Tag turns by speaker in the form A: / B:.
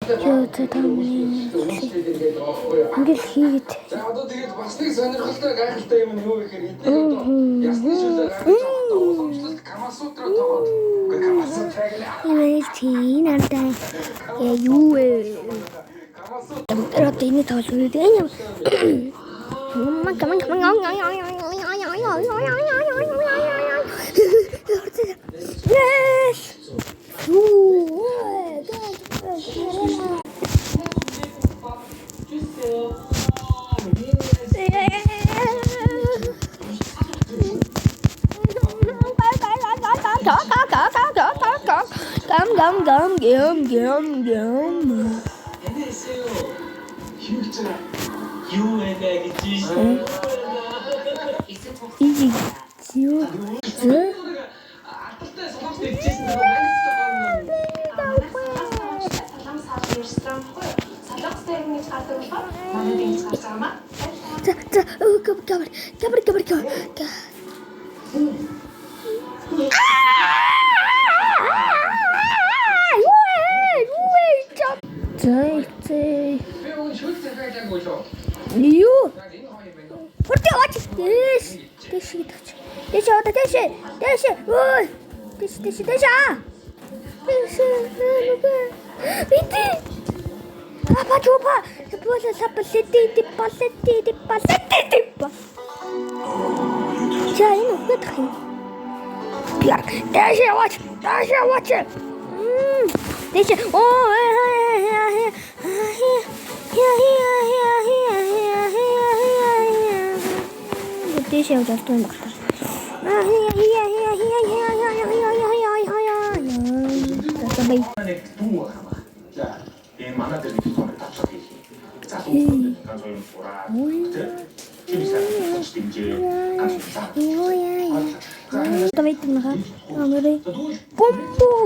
A: Юу таамны ингээл хийгээд.
B: За одоо тэгээд бас нэг сонирхолтой гайхалтай юм нь юу гэхээр эдгээр ясны шүлэг гаргаж уламжлалт Камасутра тоогод. Үгүй Камасутра гэнэ.
A: Тийм надаа. Юу вэ? Одоо энэ тоол үү дээ юм. Каман. Yes.
B: 안녕하세요. 휴일잖아. 유해가 있지.
A: 이지.
B: 아따 소박스 있지스 너무 많이 쓰던 배운 쇼트 회장 거죠.
A: Юу? Хүртээ аваач. Дэш гэж. Дэш одоо дэш. Ой. Дэш. Бити. Апачупа. Япола сапалети палети. За энэ үгээд хин. Пиар. Дэш аваач. Дэш. Оо. Дэш явж алтгүй багтаа.
B: 두고 가봐. 자, 이 만화들이 손에 답답해. 자, 손에 간소리 보라. 그때 김이사는 혹시 이제 간소리 사.
A: Давайте нага. Помбу.